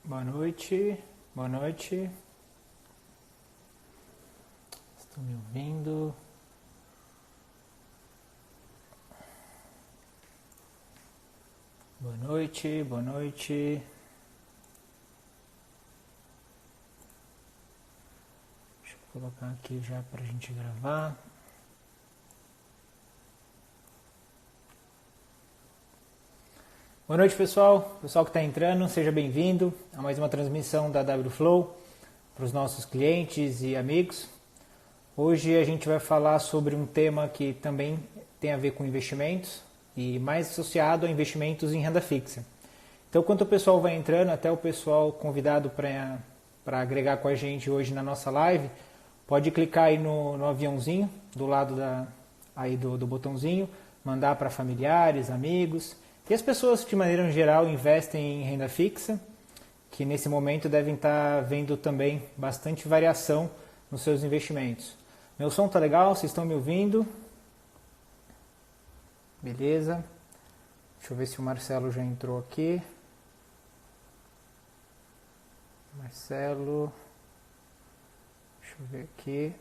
Boa noite, boa noite. Estão me ouvindo? Boa noite, boa noite. Deixa eu colocar aqui já para a gente gravar. Boa noite, pessoal. Pessoal que está entrando, seja bem-vindo a mais uma transmissão da WFlow para os nossos clientes e amigos. Hoje a gente vai falar sobre um tema que também tem a ver com investimentos e mais associado a investimentos em renda fixa. Então, enquanto o pessoal vai entrando, até o pessoal convidado para agregar com a gente hoje na nossa live, pode clicar aí no aviãozinho do lado do botãozinho, mandar para familiares, amigos. E as pessoas que de maneira geral investem em renda fixa, que nesse momento devem estar vendo também bastante variação nos seus investimentos. Meu som tá legal? Vocês estão me ouvindo? Beleza. Deixa eu ver se o Marcelo já entrou aqui. Marcelo. Deixa eu ver aqui.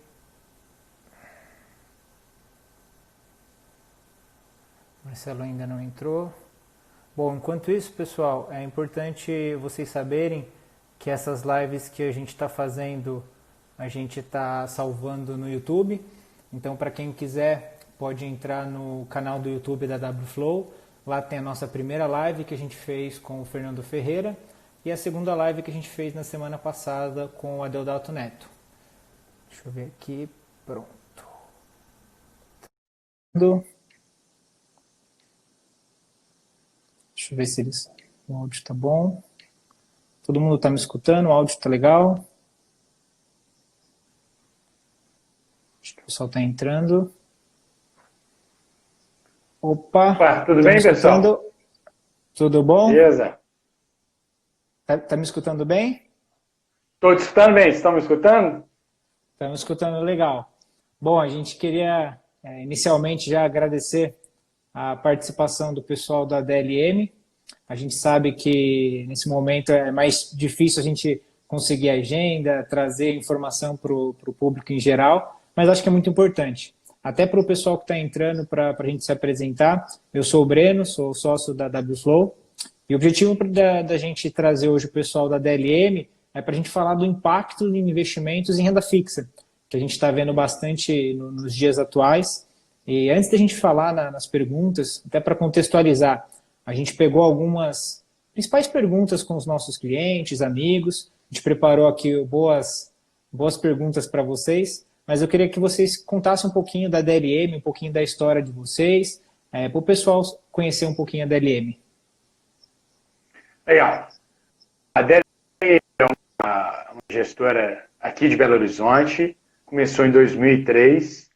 Marcelo ainda não entrou. Bom, enquanto isso, pessoal, é importante vocês saberem que essas lives que a gente está fazendo, a gente está salvando no YouTube. Então, para quem quiser, pode entrar no canal do YouTube da WFlow. Lá tem a nossa primeira live que a gente fez com o Fernando Ferreira e a segunda live que a gente fez na semana passada com o Adeodato Neto. Deixa eu ver aqui. Pronto. Deixa eu ver se o áudio está bom. Todo mundo está me escutando? O áudio está legal? Acho que o pessoal está entrando. Opa, tudo bem, pessoal? Tudo bom? Beleza. Tá me escutando bem? Estou te escutando bem. Vocês estão me escutando? Estamos escutando legal. Bom, a gente queria inicialmente já agradecer a participação do pessoal da DLM. A gente sabe que nesse momento é mais difícil a gente conseguir agenda, trazer informação para o público em geral, mas acho que é muito importante. Até para o pessoal que está entrando para a gente se apresentar, eu sou o Breno, sou sócio da WFlow, e o objetivo da gente trazer hoje o pessoal da DLM é para a gente falar do impacto de investimentos em renda fixa, que a gente está vendo bastante nos dias atuais. E antes da gente falar nas perguntas, até para contextualizar, a gente pegou algumas principais perguntas com os nossos clientes, amigos, a gente preparou aqui boas perguntas para vocês, mas eu queria que vocês contassem um pouquinho da DLM, um pouquinho da história de vocês, para o pessoal conhecer um pouquinho a DLM. Legal. A DLM é uma gestora aqui de Belo Horizonte, começou em 2003.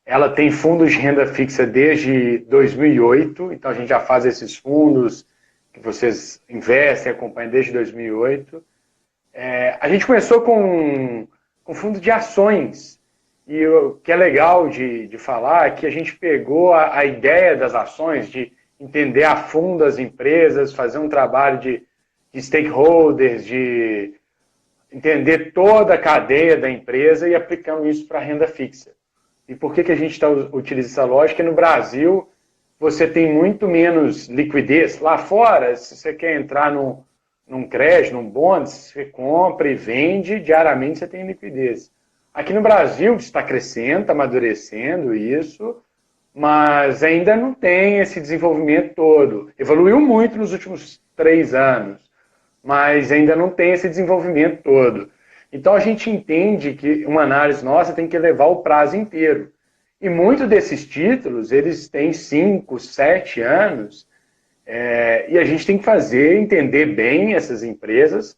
Ela tem fundos de renda fixa desde 2008, então a gente já faz esses fundos que vocês investem, acompanham desde 2008. A gente começou com fundo de ações, e o que é legal de falar é que a gente pegou a ideia das ações, de entender a fundo as empresas, fazer um trabalho de stakeholders, de entender toda a cadeia da empresa e aplicamos isso para a renda fixa. E por que a gente utiliza essa lógica? No Brasil, você tem muito menos liquidez. Lá fora, se você quer entrar num crédito, num bond, você compra e vende, diariamente você tem liquidez. Aqui no Brasil está crescendo, está amadurecendo isso, mas ainda não tem esse desenvolvimento todo. Evoluiu muito nos últimos 3 anos, mas ainda não tem esse desenvolvimento todo. Então a gente entende que uma análise nossa tem que levar o prazo inteiro. E muitos desses títulos, eles têm 5, 7 anos, e a gente tem que entender bem essas empresas,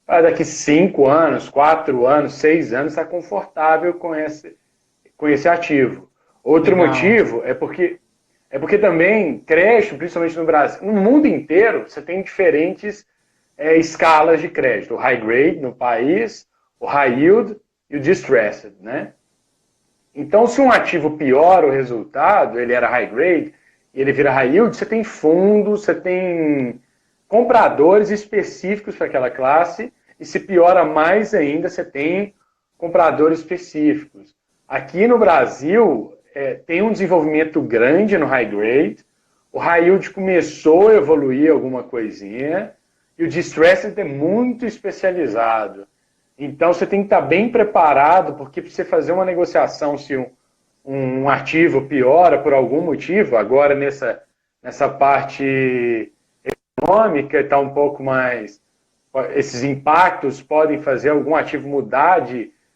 para daqui 5 anos, 4 anos, 6 anos, estar confortável com esse ativo. Outro Legal. motivo é porque também crédito, principalmente no Brasil, no mundo inteiro, você tem diferentes escalas de crédito. O high grade no país, o high yield e o distressed, né? Então, se um ativo piora o resultado, ele era high grade, e ele vira high yield, você tem fundos, você tem compradores específicos para aquela classe, e se piora mais ainda, você tem compradores específicos. Aqui no Brasil, tem um desenvolvimento grande no high grade, o high yield começou a evoluir alguma coisinha, e o distressed é muito especializado. Então, você tem que estar bem preparado, porque para você fazer uma negociação, se um ativo piora por algum motivo, agora nessa parte econômica está um pouco mais... Esses impactos podem fazer algum ativo mudar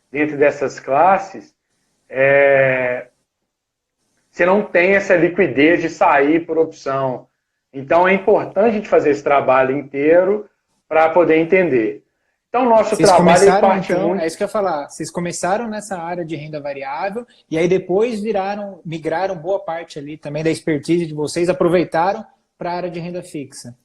dentro dessas classes, você não tem essa liquidez de sair por opção. Então, é importante a gente fazer esse trabalho inteiro para poder entender. Então, nosso Vocês trabalho começaram, parte então, muito... é isso que eu ia falar, vocês começaram nessa área de renda variável e aí depois migraram boa parte ali também da expertise de vocês, aproveitaram para a área de renda fixa.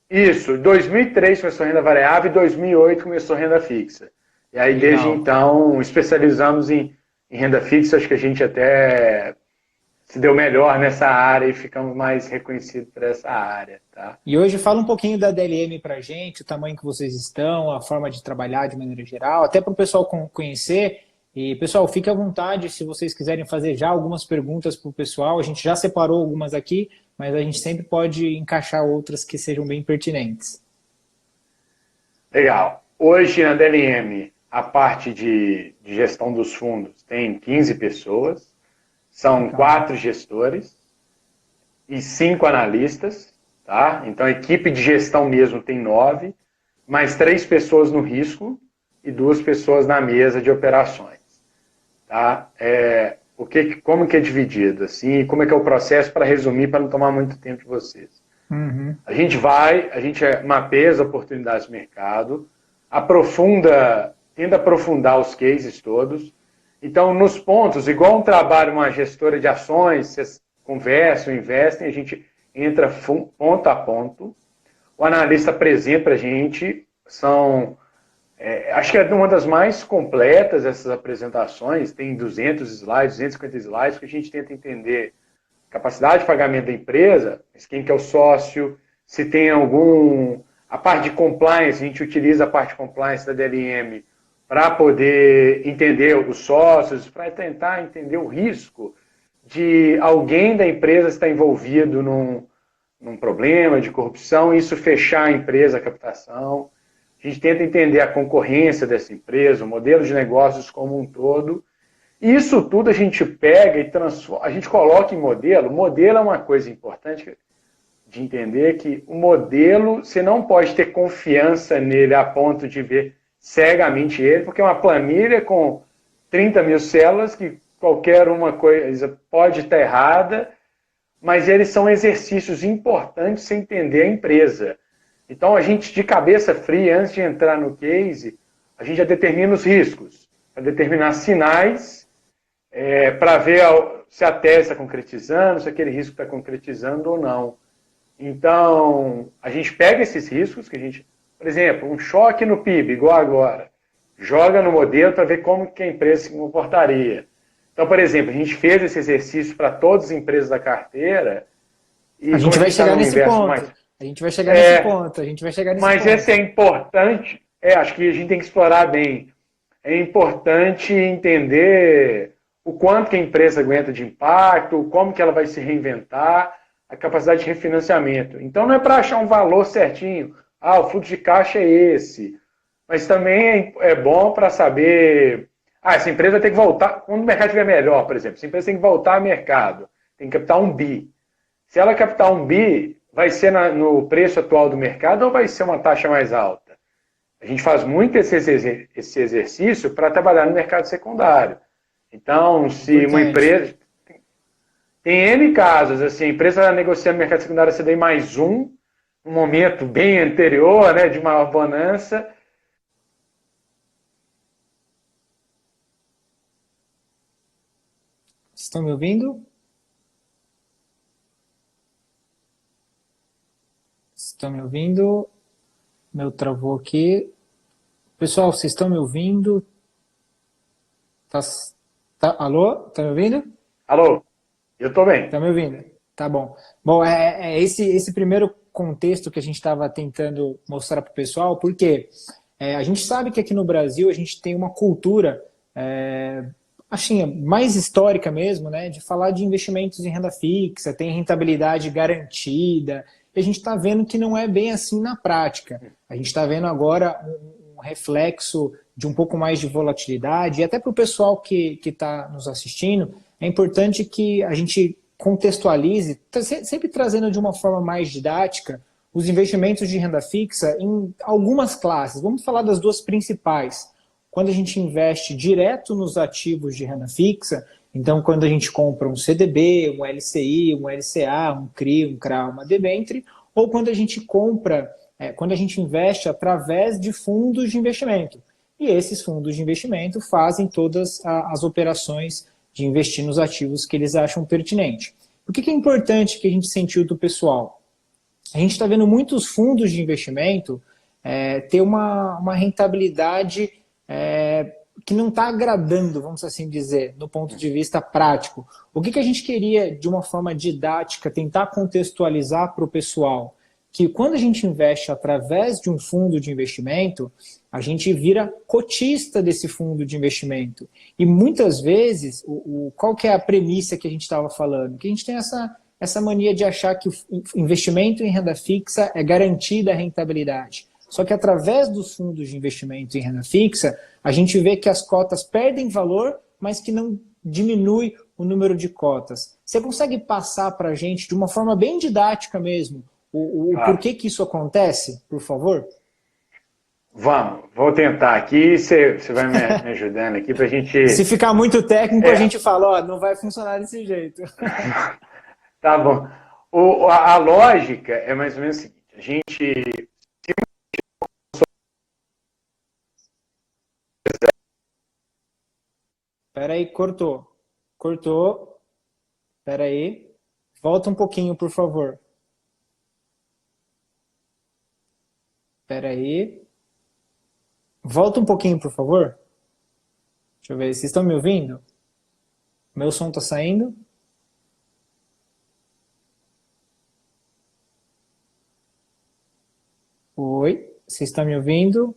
Isso, em 2003 começou renda variável e em 2008 começou renda fixa. E aí, Legal. desde então, especializamos em renda fixa, acho que a gente até se deu melhor nessa área e ficamos mais reconhecidos por essa área. Tá? E hoje fala um pouquinho da DLM para a gente, o tamanho que vocês estão, a forma de trabalhar de maneira geral, até para o pessoal conhecer. E, pessoal, fique à vontade se vocês quiserem fazer já algumas perguntas para o pessoal. A gente já separou algumas aqui, mas a gente sempre pode encaixar outras que sejam bem pertinentes. Legal. Hoje na DLM, a parte de gestão dos fundos tem 15 pessoas, são 4 gestores e 5 analistas, tá? Então a equipe de gestão mesmo tem 9, mais 3 pessoas no risco e 2 pessoas na mesa de operações. Tá? Como que é dividido? Assim, como é que é o processo para resumir, para não tomar muito tempo de vocês? Uhum. A gente mapeia as oportunidades de mercado, tenta aprofundar os cases todos. Então, nos pontos, igual um trabalho, uma gestora de ações, vocês conversam, investem, a gente entra ponto a ponto. O analista apresenta para a gente, acho que é uma das mais completas essas apresentações, tem 200 slides, 250 slides, que a gente tenta entender capacidade de pagamento da empresa, quem que é o sócio, se tem a parte de compliance, a gente utiliza a parte de compliance da DLM para poder entender os sócios, para tentar entender o risco de alguém da empresa estar envolvido num problema de corrupção, e isso fechar a empresa, a captação. A gente tenta entender a concorrência dessa empresa, o modelo de negócios como um todo. E isso tudo a gente pega e transforma, a gente coloca em modelo. O modelo é uma coisa importante de entender, que o modelo, você não pode ter confiança nele a ponto de ver cegamente ele, porque é uma planilha com 30 mil células, que qualquer uma coisa pode estar errada, mas eles são exercícios importantes para entender a empresa. Então, a gente, de cabeça fria, antes de entrar no case, a gente já determina os riscos, para determinar sinais, para ver se a tese está concretizando, se aquele risco está concretizando ou não. Então, a gente pega esses riscos, por exemplo, um choque no PIB, igual agora, joga no modelo para ver como que a empresa se comportaria. Então, por exemplo, a gente fez esse exercício para todas as empresas da carteira. E a gente vai chegar nesse ponto. A gente vai chegar nesse ponto. Mas esse é importante. Acho que a gente tem que explorar bem. É importante entender o quanto que a empresa aguenta de impacto, como que ela vai se reinventar, a capacidade de refinanciamento. Então, não é para achar um valor certinho. O fluxo de caixa é esse. Mas também é bom para saber... essa empresa vai ter que voltar... Quando o mercado estiver melhor, por exemplo, essa empresa tem que voltar ao mercado. Tem que captar 1 bi. Se ela captar 1 bi, vai ser no preço atual do mercado ou vai ser uma taxa mais alta? A gente faz muito esse exercício para trabalhar no mercado secundário. Então, se uma empresa... Tem N casos, assim, a empresa negociando no mercado secundário CDI mais um momento bem anterior, né, de uma bonança. Estão me ouvindo? Estão me ouvindo? Meu travou aqui. Pessoal, vocês estão me ouvindo? Alô? Tá me ouvindo? Alô? Eu estou bem. Tá me ouvindo? Tá bom. Bom, esse primeiro contexto que a gente estava tentando mostrar para o pessoal, porque a gente sabe que aqui no Brasil a gente tem uma cultura, assim, mais histórica mesmo, né, de falar de investimentos em renda fixa, tem rentabilidade garantida, e a gente está vendo que não é bem assim na prática. A gente está vendo agora um reflexo de um pouco mais de volatilidade, e até para o pessoal que está nos assistindo, é importante que a gente contextualize, sempre trazendo de uma forma mais didática, os investimentos de renda fixa em algumas classes. Vamos falar das duas principais. Quando a gente investe direto nos ativos de renda fixa, então quando a gente compra um CDB, um LCI, um LCA, um CRI, um CRA, uma debênture, ou quando a gente compra, quando a gente investe através de fundos de investimento. E esses fundos de investimento fazem todas as operações de investir nos ativos que eles acham pertinente. Por que é importante que a gente sentiu do pessoal? A gente está vendo muitos fundos de investimento ter uma rentabilidade que não está agradando, vamos assim dizer, do ponto de vista prático. O que a gente queria, de uma forma didática, tentar contextualizar para o pessoal? Que quando a gente investe através de um fundo de investimento, a gente vira cotista desse fundo de investimento. E muitas vezes, qual que é a premissa que a gente estava falando? Que a gente tem essa mania de achar que o investimento em renda fixa é garantida a rentabilidade. Só que através dos fundos de investimento em renda fixa, a gente vê que as cotas perdem valor, mas que não diminui o número de cotas. Você consegue passar para a gente, de uma forma bem didática mesmo, o porquê que isso acontece, por favor? Vou tentar aqui, você vai me ajudando aqui para a gente... Se ficar muito técnico, a gente fala, não vai funcionar desse jeito. Tá bom. A lógica é mais ou menos o seguinte, a gente... Espera aí, cortou. Espera aí. Volta um pouquinho, por favor. Espera aí. Volta um pouquinho, por favor. Deixa eu ver, vocês estão me ouvindo? Meu som está saindo? Oi, vocês estão me ouvindo?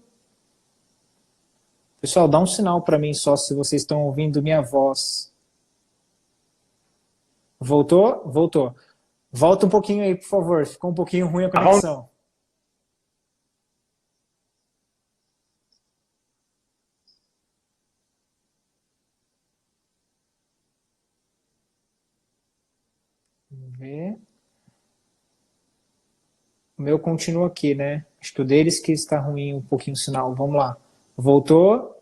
Pessoal, dá um sinal para mim só se vocês estão ouvindo minha voz. Voltou? Voltou. Volta um pouquinho aí, por favor. Ficou um pouquinho ruim a conexão. Vamos ver. O meu continua aqui, né? Acho que o deles que está ruim um pouquinho o sinal. Vamos lá. Voltou.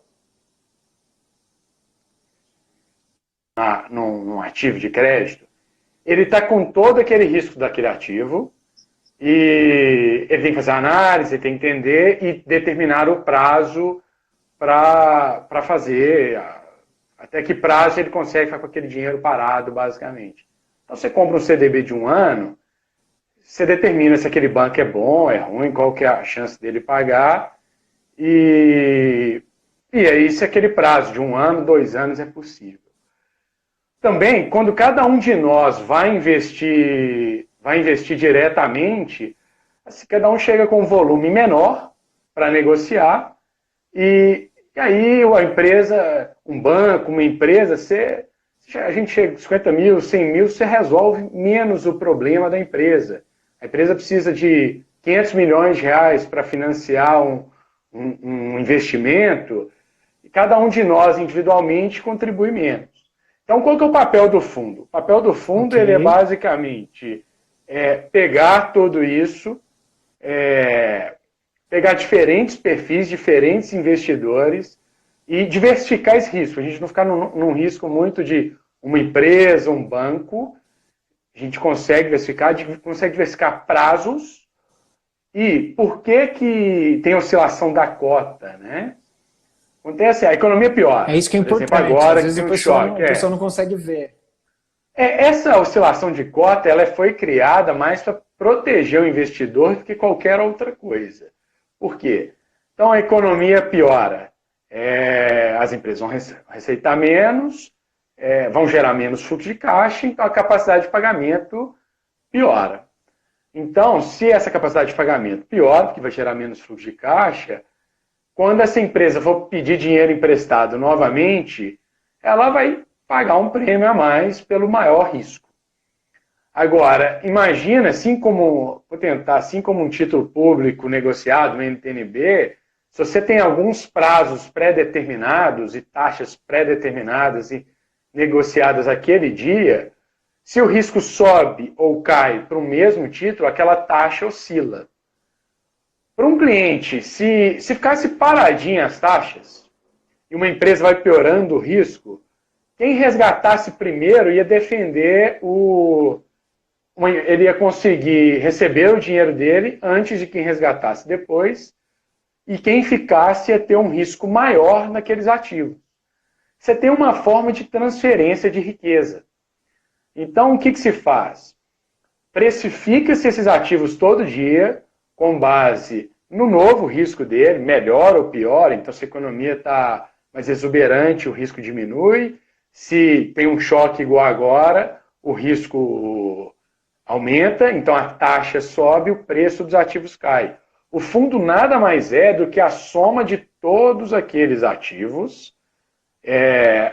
Num ativo de crédito, ele está com todo aquele risco daquele ativo e ele tem que fazer a análise, tem que entender e determinar o prazo para fazer, até que prazo ele consegue ficar com aquele dinheiro parado, basicamente. Então, você compra um CDB de 1 ano, você determina se aquele banco é bom, é ruim, qual que é a chance dele pagar, e aí se aquele prazo de 1 ano, 2 anos é possível. Também, quando cada um de nós vai investir diretamente, assim, cada um chega com um volume menor para negociar, e aí a empresa, um banco, uma empresa, a gente chega com 50 mil, 100 mil, você resolve menos o problema da empresa. A empresa precisa de 500 milhões de reais para financiar um investimento, e cada um de nós individualmente contribui menos. Então, qual que é o papel do fundo? O papel do fundo ele é basicamente pegar tudo isso, pegar diferentes perfis, diferentes investidores e diversificar esse risco. A gente não ficar num risco muito de uma empresa, um banco. A gente consegue diversificar prazos. E por que tem oscilação da cota, né? Acontece, a economia piora. É isso que é importante. Exemplo, agora, às vezes o pessoal não consegue ver. Essa oscilação de cota ela foi criada mais para proteger o investidor do que qualquer outra coisa. Por quê? Então a economia piora. As empresas vão receitar menos, vão gerar menos fluxo de caixa, então a capacidade de pagamento piora. Então, se essa capacidade de pagamento piora, porque vai gerar menos fluxo de caixa, quando essa empresa for pedir dinheiro emprestado novamente, ela vai pagar um prêmio a mais pelo maior risco. Agora, imagina, vou tentar, assim como um título público negociado no NTN-B, se você tem alguns prazos pré-determinados e taxas pré-determinadas e negociadas aquele dia, se o risco sobe ou cai para o mesmo título, aquela taxa oscila. Para um cliente, se ficasse paradinha as taxas e uma empresa vai piorando o risco, quem resgatasse primeiro ia defender ele ia conseguir receber o dinheiro dele antes de quem resgatasse depois, e quem ficasse ia ter um risco maior naqueles ativos. Você tem uma forma de transferência de riqueza. Então, o que se faz? Precifica-se esses ativos todo dia, com base no novo risco dele, melhor ou pior. Então, se a economia está mais exuberante, o risco diminui. Se tem um choque igual agora, o risco aumenta, então a taxa sobe, o preço dos ativos cai. O fundo nada mais é do que a soma de todos aqueles ativos, e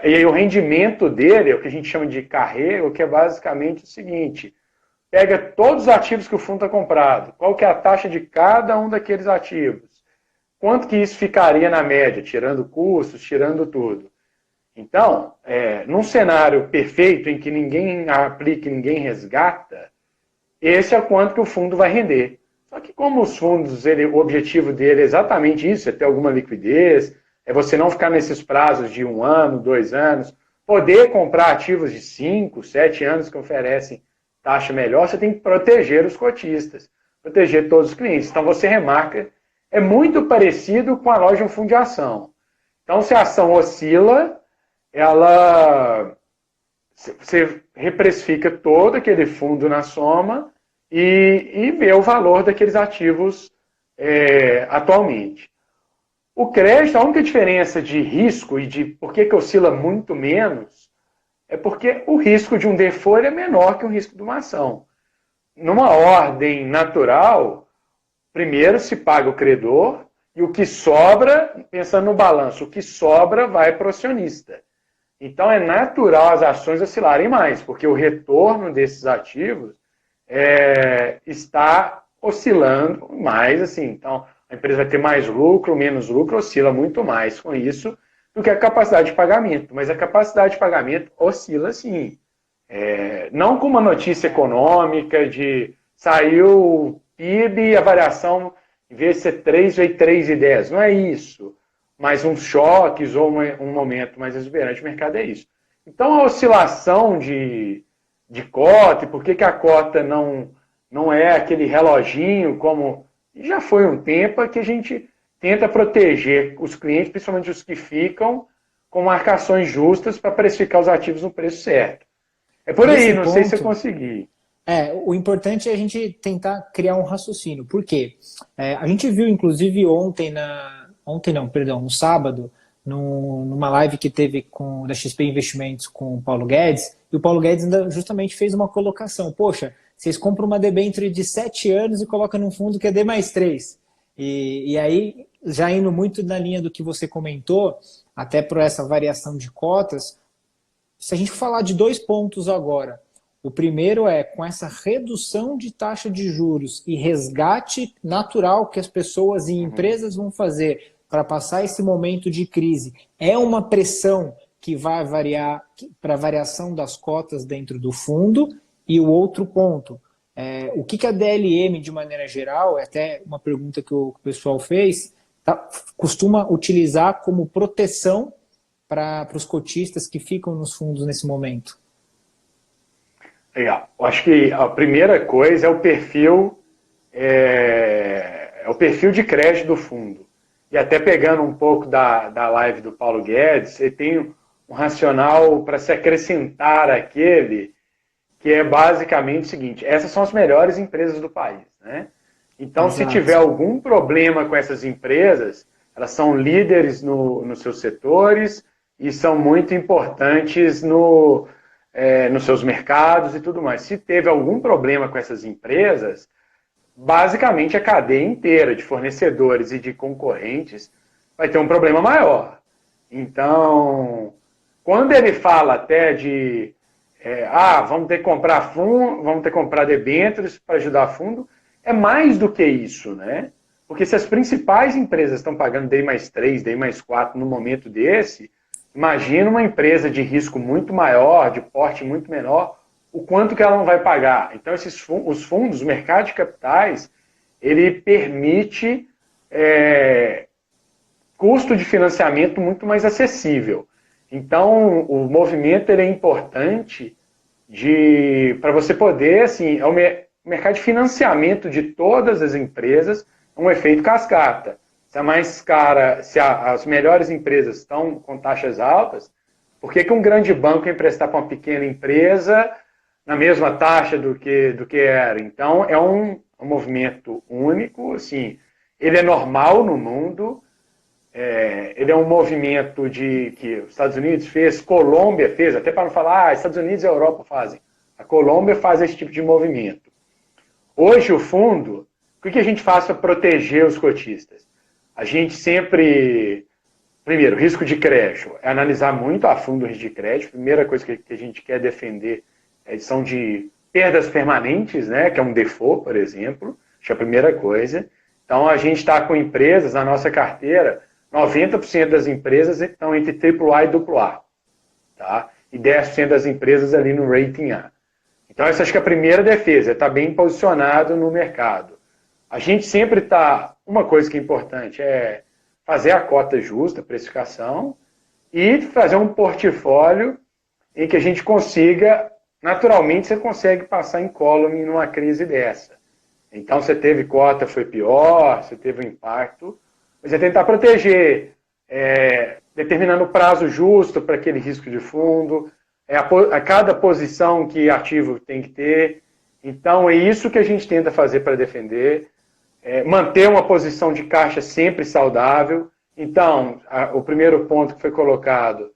aí o rendimento dele, é o que a gente chama de carrego, que é basicamente o seguinte: pega todos os ativos que o fundo está comprado, qual que é a taxa de cada um daqueles ativos, quanto que isso ficaria na média, tirando custos, tirando tudo. Então, num cenário perfeito em que ninguém aplica e ninguém resgata, esse é o quanto que o fundo vai render. Só que como os fundos, o objetivo dele é exatamente isso, é ter alguma liquidez, é você não ficar nesses prazos de 1 ano, 2 anos, poder comprar ativos de 5, 7 anos que oferecem taxa melhor, você tem que proteger os cotistas, proteger todos os clientes. Então você remarca, é muito parecido com a loja de um fundo de ação. Então se a ação oscila, você reprecifica todo aquele fundo na soma e vê o valor daqueles ativos atualmente. O crédito, a única diferença de risco e de por que oscila muito menos é porque o risco de um default é menor que o risco de uma ação. Numa ordem natural, primeiro se paga o credor e o que sobra, pensando no balanço, o que sobra vai para o acionista. Então é natural as ações oscilarem mais, porque o retorno desses ativos está oscilando mais, assim. Então a empresa vai ter mais lucro, menos lucro, oscila muito mais com isso do que a capacidade de pagamento. Mas a capacidade de pagamento oscila sim. Não com uma notícia econômica de saiu o PIB e a variação, em vez de ser 3, veio 3,10. Não é isso. Mas uns choques ou um momento mais exuberante do mercado é isso. Então a oscilação de cota, e por que a cota não é aquele reloginho como já foi um tempo, que a gente tenta proteger os clientes, principalmente os que ficam, com marcações justas para precificar os ativos no preço certo. É por aí, não sei se eu consegui. O importante é a gente tentar criar um raciocínio. Por quê? A gente viu, inclusive, no sábado, numa live que teve da XP Investimentos com o Paulo Guedes, e o Paulo Guedes ainda justamente fez uma colocação. Poxa, vocês compram uma debênture de 7 anos e colocam num fundo que é D mais 3. E aí, já indo muito na linha do que você comentou, até por essa variação de cotas, se a gente falar de 2 pontos agora, o primeiro é, com essa redução de taxa de juros e resgate natural que as pessoas e empresas vão fazer para passar esse momento de crise, é uma pressão que vai variar para a variação das cotas dentro do fundo. E o outro ponto, o que a DLM, de maneira geral, é até uma pergunta que o pessoal fez, costuma utilizar como proteção para os cotistas que ficam nos fundos nesse momento? Legal. Eu acho que a primeira coisa é o perfil, o perfil de crédito do fundo. E até pegando um pouco da live do Paulo Guedes, ele tem um racional para se acrescentar àquele, que é basicamente o seguinte: essas são as melhores empresas do país, né? Então, exato, se tiver algum problema com essas empresas, elas são líderes nos seus setores e são muito importantes nos seus mercados e tudo mais. Se teve algum problema com essas empresas, basicamente a cadeia inteira de fornecedores e de concorrentes vai ter um problema maior. Então, quando ele fala até de vamos ter que comprar fundo, vamos ter que comprar debêntures para ajudar fundo, é mais do que isso, né? Porque se as principais empresas estão pagando DI mais 3, DI mais 4 no momento desse, imagina uma empresa de risco muito maior, de porte muito menor, o quanto que ela não vai pagar. Então, os fundos, o mercado de capitais, ele permite custo de financiamento muito mais acessível. Então, o movimento ele é importante para você poder, assim, o mercado de financiamento de todas as empresas é um efeito cascata. Se a mais cara, se as melhores empresas estão com taxas altas, por que um grande banco ia emprestar para uma pequena empresa na mesma taxa do que era? Então, é um movimento único, assim, ele é normal no mundo, ele é um movimento que os Estados Unidos fez, Colômbia fez, até para não falar, Estados Unidos e a Europa fazem. A Colômbia faz esse tipo de movimento. Hoje, o fundo, o que a gente faz para proteger os cotistas? A gente sempre, primeiro, risco de crédito, é analisar muito a fundo o risco de crédito. Primeira coisa que a gente quer defender são de perdas permanentes, né, que é um default, por exemplo, acho que é a primeira coisa. Então, a gente está com empresas, na nossa carteira, 90% das empresas estão entre AAA e AA, tá? E 10% das empresas ali no rating A. Então, essa acho que é a primeira defesa, é estar bem posicionado no mercado. A gente sempre está... Uma coisa que é importante é fazer a cota justa, a precificação, e fazer um portfólio em que a gente consiga... Naturalmente, você consegue passar incólume numa crise dessa. Então, você teve cota, foi pior, você teve um impacto, mas é tentar proteger, determinando o prazo justo para aquele risco de fundo, a cada posição que ativo tem que ter. Então, é isso que a gente tenta fazer para defender, manter uma posição de caixa sempre saudável. Então, o primeiro ponto que foi colocado,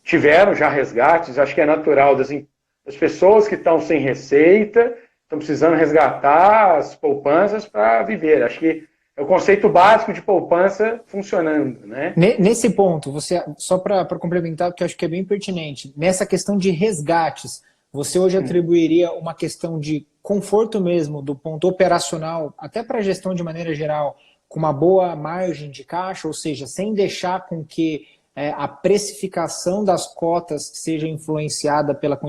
tiveram já resgates, acho que é natural das pessoas que estão sem receita, estão precisando resgatar as poupanças para viver. Acho que é o conceito básico de poupança funcionando, né? Nesse ponto, só para complementar, porque eu acho que é bem pertinente, nessa questão de resgates, você hoje atribuiria uma questão de conforto mesmo, do ponto operacional, até para a gestão de maneira geral, com uma boa margem de caixa, ou seja, sem deixar com que a precificação das cotas seja influenciada pela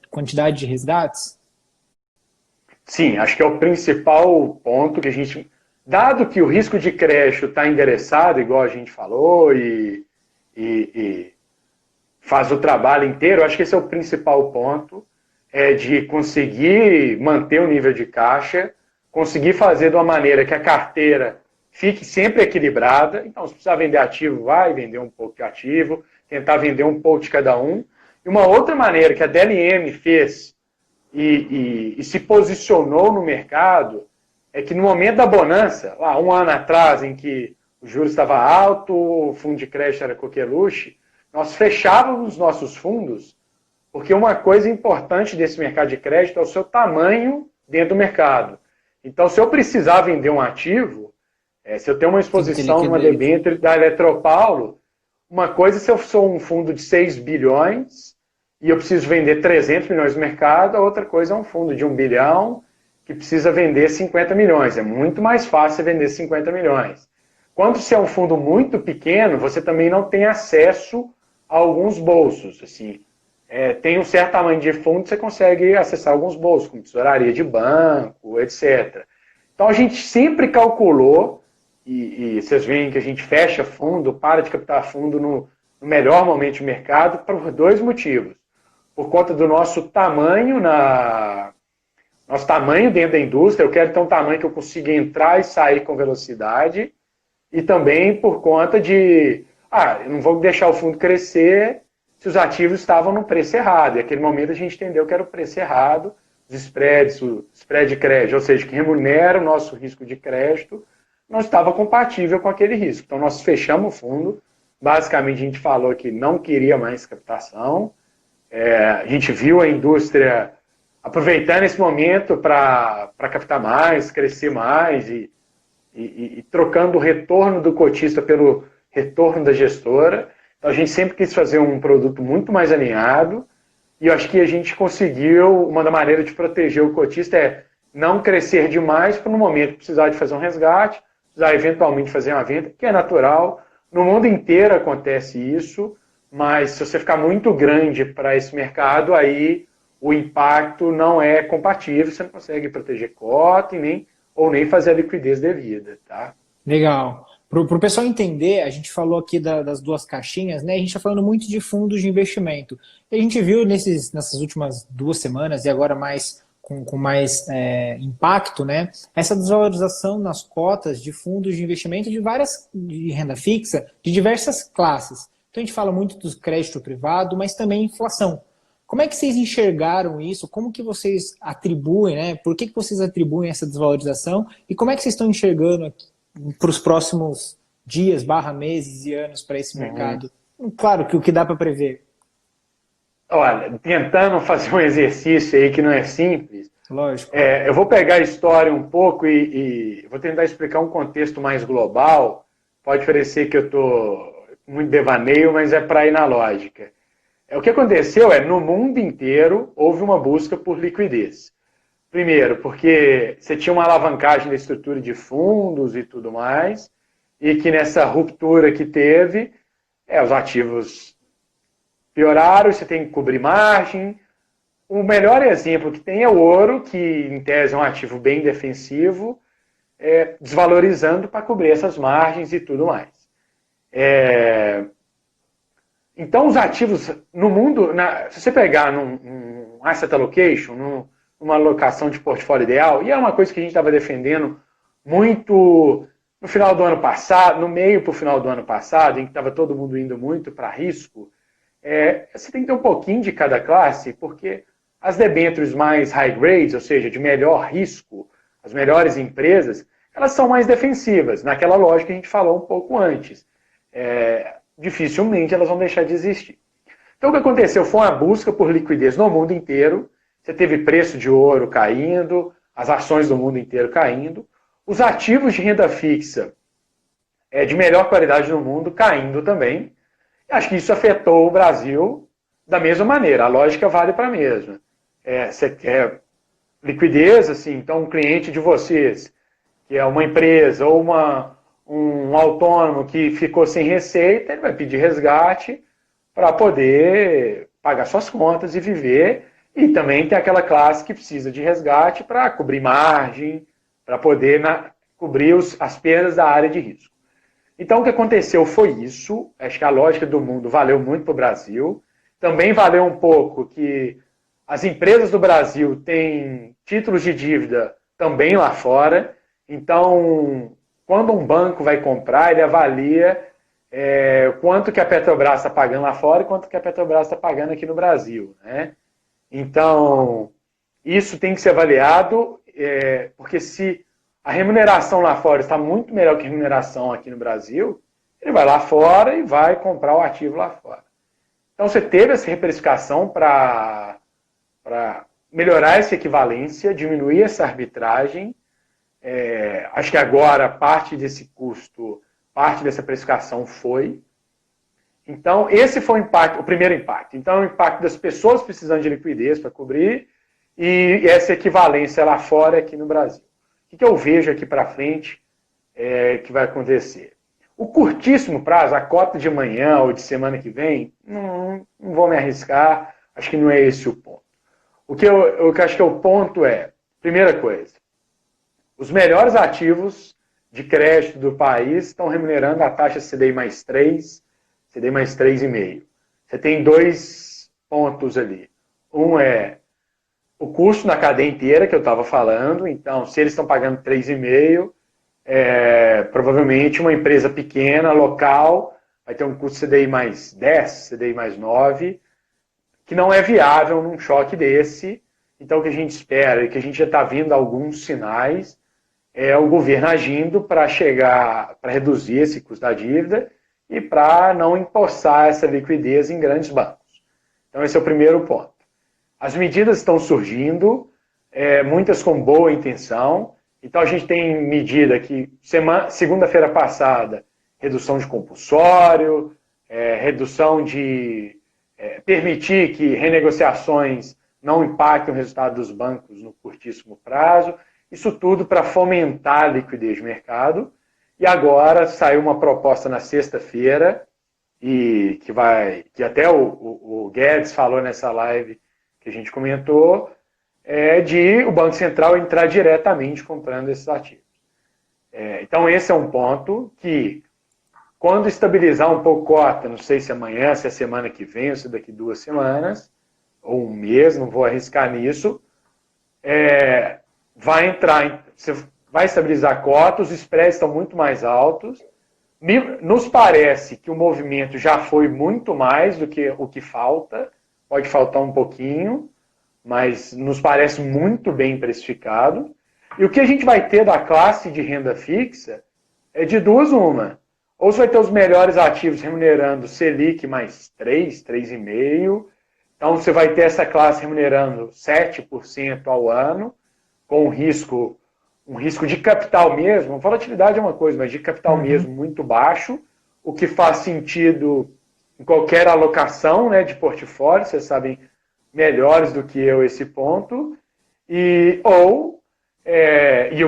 quantidade de resgates? Sim, acho que é o principal ponto que a gente... Dado que o risco de crédito está endereçado, igual a gente falou, e faz o trabalho inteiro, acho que esse é o principal ponto, de conseguir manter o nível de caixa, conseguir fazer de uma maneira que a carteira fique sempre equilibrada. Então, se precisar vender ativo, vai vender um pouco de ativo, tentar vender um pouco de cada um. E uma outra maneira que a DLM fez e se posicionou no mercado é que no momento da bonança, lá um ano atrás, em que o juros estava alto, o fundo de crédito era coqueluche, nós fechávamos os nossos fundos, porque uma coisa importante desse mercado de crédito é o seu tamanho dentro do mercado. Então, se eu precisar vender um ativo, se eu tenho uma exposição numa debênture da Eletropaulo, uma coisa é se eu sou um fundo de 6 bilhões e eu preciso vender 300 milhões no mercado, a outra coisa é um fundo de 1 bilhão que precisa vender 50 milhões. É muito mais fácil vender 50 milhões. Quando você é um fundo muito pequeno, você também não tem acesso a alguns bolsos. Assim, tem um certo tamanho de fundo, você consegue acessar alguns bolsos, como tesouraria de banco, etc. Então, a gente sempre calculou, e vocês veem que a gente fecha fundo, para de captar fundo no melhor momento do mercado, por 2 motivos. Por conta do nosso tamanho nosso tamanho dentro da indústria, eu quero ter um tamanho que eu consiga entrar e sair com velocidade, e também por conta de, eu não vou deixar o fundo crescer se os ativos estavam no preço errado. E naquele momento a gente entendeu que era o preço errado, os spreads, o spread de crédito, ou seja, que remunera o nosso risco de crédito, não estava compatível com aquele risco. Então nós fechamos o fundo, basicamente a gente falou que não queria mais captação, A gente viu a indústria aproveitando esse momento para captar mais, crescer mais e trocando o retorno do cotista pelo retorno da gestora. Então a gente sempre quis fazer um produto muito mais alinhado e eu acho que a gente conseguiu, uma da maneiras de proteger o cotista é não crescer demais para no momento precisar de fazer um resgate, precisar eventualmente fazer uma venda, que é natural. No mundo inteiro acontece isso, mas se você ficar muito grande para esse mercado, aí o impacto não é compatível, você não consegue proteger cota ou nem fazer a liquidez devida. Tá? Legal. Para o pessoal entender, a gente falou aqui das duas caixinhas, né? A gente está falando muito de fundos de investimento. E a gente viu nessas últimas 2 semanas, e agora mais com mais impacto, né? Essa desvalorização nas cotas de fundos de investimento de renda fixa, de diversas classes. Então a gente fala muito do crédito privado, mas também inflação. Como é que vocês enxergaram isso? Como que vocês atribuem, né? Por que vocês atribuem essa desvalorização? E como é que vocês estão enxergando aqui para os próximos dias, meses e anos para esse mercado? Claro que o que dá para prever. Olha, tentando fazer um exercício aí que não é simples. Lógico. Eu vou pegar a história um pouco e vou tentar explicar um contexto mais global. Pode parecer que eu estou muito devaneio, mas é para ir na lógica. O que aconteceu no mundo inteiro houve uma busca por liquidez. Primeiro, porque você tinha uma alavancagem da estrutura de fundos e tudo mais, e que nessa ruptura que teve, os ativos pioraram, você tem que cobrir margem. O melhor exemplo que tem é o ouro, que em tese é um ativo bem defensivo, desvalorizando para cobrir essas margens e tudo mais. Então, os ativos no mundo, se você pegar num asset allocation, numa alocação de portfólio ideal, e é uma coisa que a gente estava defendendo muito no final do ano passado, no meio para o final do ano passado, em que estava todo mundo indo muito para risco, você tem que ter um pouquinho de cada classe, porque as debêntures mais high grades, ou seja, de melhor risco, as melhores empresas, elas são mais defensivas, naquela lógica que a gente falou um pouco antes. Dificilmente elas vão deixar de existir. Então o que aconteceu foi uma busca por liquidez no mundo inteiro. Você teve preço de ouro caindo, as ações do mundo inteiro caindo, os ativos de renda fixa de melhor qualidade no mundo caindo também. E acho que isso afetou o Brasil da mesma maneira. A lógica vale para a mesma. Você quer liquidez, assim, então um cliente de vocês, que é uma empresa ou um autônomo que ficou sem receita, ele vai pedir resgate para poder pagar suas contas e viver. E também tem aquela classe que precisa de resgate para cobrir margem, para poder cobrir as perdas da área de risco. Então o que aconteceu foi isso. Acho que a lógica do mundo valeu muito para o Brasil. Também valeu um pouco que as empresas do Brasil têm títulos de dívida também lá fora. Então, quando um banco vai comprar, ele avalia quanto que a Petrobras está pagando lá fora e quanto que a Petrobras está pagando aqui no Brasil. Né? Então, isso tem que ser avaliado, porque se a remuneração lá fora está muito melhor que a remuneração aqui no Brasil, ele vai lá fora e vai comprar o ativo lá fora. Então, você teve essa reprecificação para melhorar essa equivalência, diminuir essa arbitragem. Acho que agora parte desse custo, parte dessa precificação foi. Então, esse foi o primeiro impacto. Então, o impacto das pessoas precisando de liquidez para cobrir e essa equivalência lá fora aqui no Brasil. O que eu vejo aqui para frente que vai acontecer? O curtíssimo prazo, a cota de amanhã ou de semana que vem, não vou me arriscar, acho que não é esse o ponto. O que eu acho que o ponto primeira coisa, os melhores ativos de crédito do país estão remunerando a taxa CDI mais 3, CDI mais 3,5. Você tem 2 pontos ali. Um é o custo na cadeia inteira, que eu estava falando. Então, se eles estão pagando 3,5, provavelmente uma empresa pequena, local, vai ter um custo CDI mais 10, CDI mais 9, que não é viável num choque desse. Então, o que a gente espera, e que a gente já está vendo alguns sinais, é o governo agindo para reduzir esse custo da dívida e para não empossar essa liquidez em grandes bancos. Então, esse é o primeiro ponto. As medidas estão surgindo, muitas com boa intenção. Então, a gente tem medida que, segunda-feira passada, redução de compulsório, redução de permitir que renegociações não impactem o resultado dos bancos no curtíssimo prazo. Isso tudo para fomentar a liquidez de mercado. E agora saiu uma proposta na sexta-feira, e que até o Guedes falou nessa live que a gente comentou, de o Banco Central entrar diretamente comprando esses ativos. Então, esse é um ponto que, quando estabilizar um pouco a cota, não sei se amanhã, se é semana que vem, ou se daqui 2 semanas, ou um mês, não vou arriscar nisso, você vai estabilizar a cota, os spreads estão muito mais altos. Nos parece que o movimento já foi muito mais do que o que falta, pode faltar um pouquinho, mas nos parece muito bem precificado. E o que a gente vai ter da classe de renda fixa é de duas uma. Ou você vai ter os melhores ativos remunerando Selic mais 3, 3,5%. Então você vai ter essa classe remunerando 7% ao ano, com um risco de capital mesmo. Volatilidade é uma coisa, mas de capital mesmo muito baixo, o que faz sentido em qualquer alocação, né, de portfólio. Vocês sabem melhores do que eu esse ponto. E o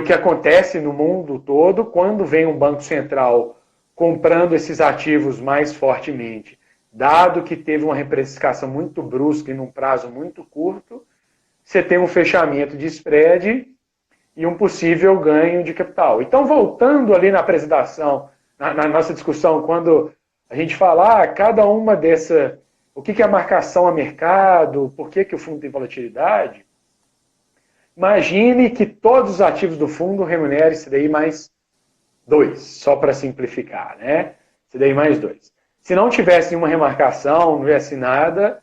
que acontece no mundo todo, quando vem um banco central comprando esses ativos mais fortemente, dado que teve uma reprecificação muito brusca e num prazo muito curto, você tem um fechamento de spread e um possível ganho de capital. Então, voltando ali na apresentação, na nossa discussão, quando a gente fala, cada uma o que é a marcação a mercado, por que o fundo tem volatilidade, imagine que todos os ativos do fundo remunerem CDI mais 2, só para simplificar, né? CDI mais 2. Se não tivesse nenhuma remarcação, não tivesse nada,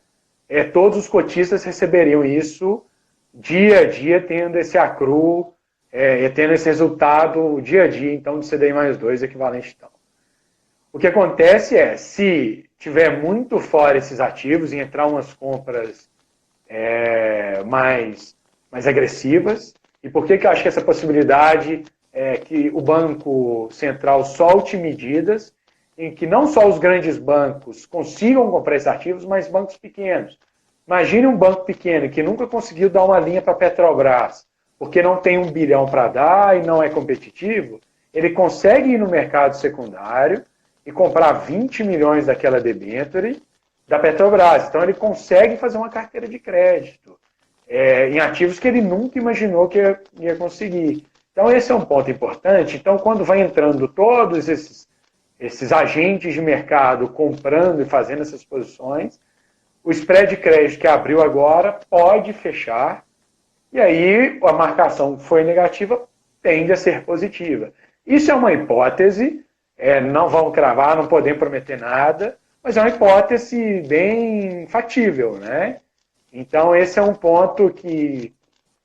todos os cotistas receberiam isso dia a dia, tendo esse acru, tendo esse resultado dia a dia, então, de CDI mais 2 equivalente. Então. O que acontece se tiver muito fora esses ativos e entrar umas compras mais agressivas, e por que eu acho que essa possibilidade é que o Banco Central solte medidas em que não só os grandes bancos consigam comprar esses ativos, mas bancos pequenos. Imagine um banco pequeno que nunca conseguiu dar uma linha para a Petrobras, porque não tem 1 bilhão para dar e não é competitivo, ele consegue ir no mercado secundário e comprar 20 milhões daquela debenture da Petrobras. Então ele consegue fazer uma carteira de crédito em ativos que ele nunca imaginou que ia conseguir. Então esse é um ponto importante. Então quando vai entrando todos esses agentes de mercado comprando e fazendo essas posições, o spread de crédito que abriu agora pode fechar, e aí a marcação que foi negativa tende a ser positiva. Isso é uma hipótese, não vamos cravar, não podemos prometer nada, mas é uma hipótese bem factível, né? Então esse é um ponto que...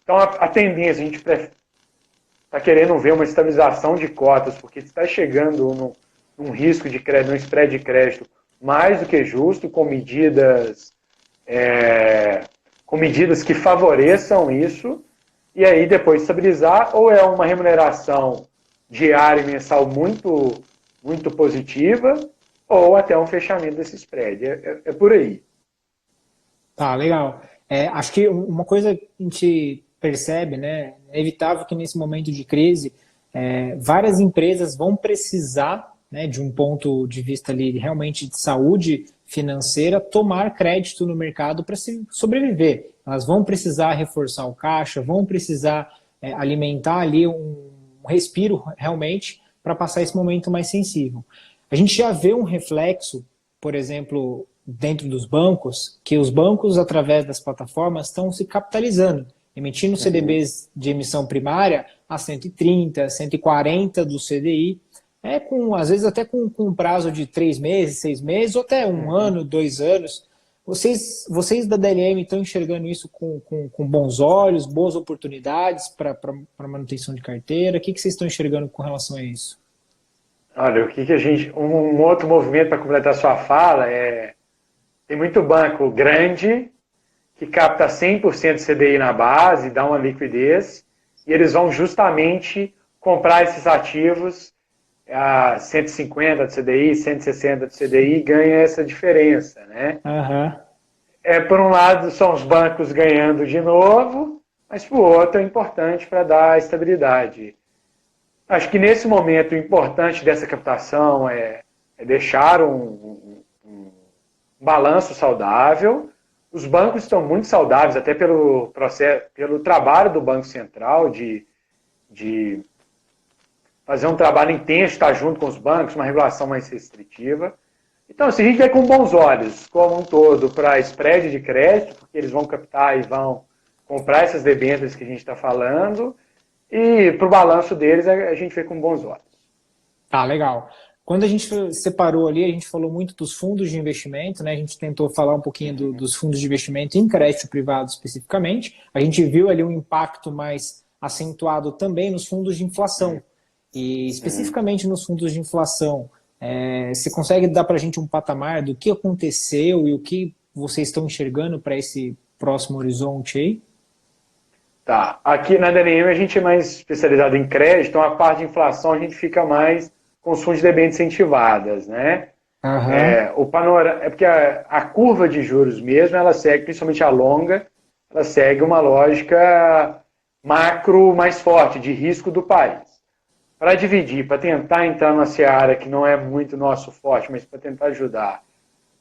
Então a tendência, a gente está querendo ver uma estabilização de cotas, porque está chegando num risco de crédito, num spread de crédito mais do que justo, com medidas que favoreçam isso, e aí depois estabilizar, ou é uma remuneração diária e mensal muito, muito positiva, ou até um fechamento desse spread. É por aí. Tá, legal. Acho que uma coisa que a gente percebe, né, é evitável que nesse momento de crise, várias empresas vão precisar, né, de um ponto de vista ali realmente de saúde financeira, tomar crédito no mercado para sobreviver. Elas vão precisar reforçar o caixa, vão precisar alimentar ali um respiro realmente para passar esse momento mais sensível. A gente já vê um reflexo, por exemplo, dentro dos bancos, que os bancos, através das plataformas, estão se capitalizando, emitindo CDBs de emissão primária a 130, 140 do CDI, às vezes até com um prazo de 3 meses, 6 meses, ou até 1 ano, 2 anos. Vocês da DLM estão enxergando isso com bons olhos, boas oportunidades para manutenção de carteira? O que vocês estão enxergando com relação a isso? Olha, o que a gente... Um outro movimento para completar a sua fala Tem muito banco grande que capta 100% CDI na base, dá uma liquidez, e eles vão justamente comprar esses ativos a 150 de CDI, 160 de CDI, e ganha essa diferença, né? Aham. Por um lado, são os bancos ganhando de novo, mas por outro é importante para dar estabilidade. Acho que nesse momento o importante dessa captação é deixar um balanço saudável. Os bancos estão muito saudáveis, até pelo processo, pelo trabalho do Banco Central de fazer um trabalho intenso, estar junto com os bancos, uma regulação mais restritiva. Então, se a gente vai com bons olhos, como um todo, para spread de crédito, porque eles vão captar e vão comprar essas debêntures que a gente está falando, e para o balanço deles a gente vê com bons olhos. Tá, legal. Quando a gente separou ali, a gente falou muito dos fundos de investimento, né? A gente tentou falar um pouquinho dos fundos de investimento em crédito privado especificamente. A gente viu ali um impacto mais acentuado também nos fundos de inflação. E especificamente nos fundos de inflação, você consegue dar para a gente um patamar do que aconteceu e o que vocês estão enxergando para esse próximo horizonte aí? Tá. Aqui na DNM a gente é mais especializado em crédito, então a parte de inflação a gente fica mais com os fundos de debêntures incentivadas, né? Aham. O panorama, é porque a curva de juros mesmo, ela segue, principalmente a longa, ela segue uma lógica macro mais forte, de risco do país. Para dividir, para tentar entrar numa seara que não é muito nosso forte, mas para tentar ajudar,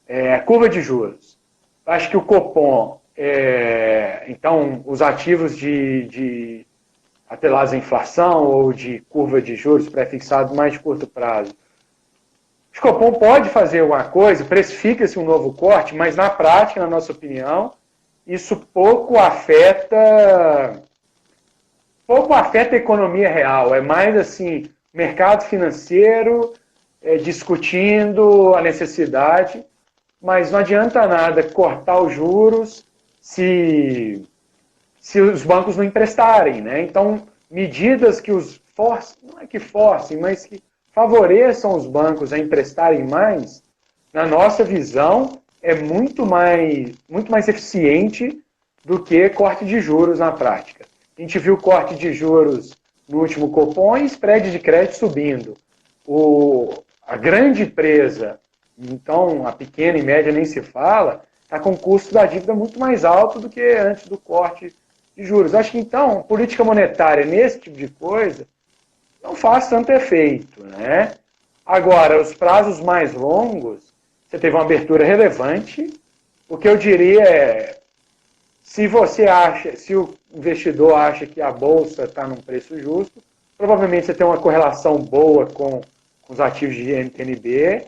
a curva de juros. Acho que o Copom, então, os ativos de atrelados à inflação ou de curva de juros pré-fixado mais de curto prazo. O Copom pode fazer alguma coisa, precifica-se um novo corte, mas na prática, na nossa opinião, isso pouco afeta a economia real. É mais assim, mercado financeiro discutindo a necessidade, mas não adianta nada cortar os juros se os bancos não emprestarem, né? Então, medidas que não é que forcem, mas que favoreçam os bancos a emprestarem mais, na nossa visão, é muito mais eficiente do que corte de juros na prática. A gente viu corte de juros no último Copom e spread de crédito subindo. A grande empresa, então a pequena e média nem se fala, está com o custo da dívida muito mais alto do que antes do corte de juros. Acho que, então, política monetária nesse tipo de coisa não faz tanto efeito, né? Agora, os prazos mais longos, você teve uma abertura relevante. O que eu diria é, se o investidor acha que a bolsa está num preço justo, provavelmente você tem uma correlação boa com os ativos de NTNB,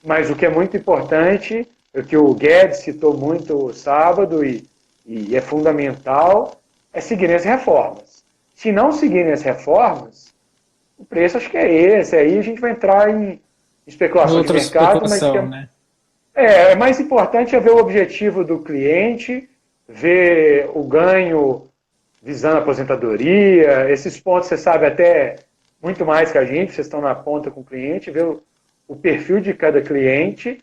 mas o que é muito importante, o que o Guedes citou muito sábado e é fundamental, é seguir as reformas. Se não seguirem as reformas, o preço acho que é esse. Aí a gente vai entrar em especulação de mercado, mas né? é mais importante é ver o objetivo do cliente, ver o ganho visando a aposentadoria, esses pontos você sabe até muito mais que a gente, vocês estão na ponta com o cliente, ver o perfil de cada cliente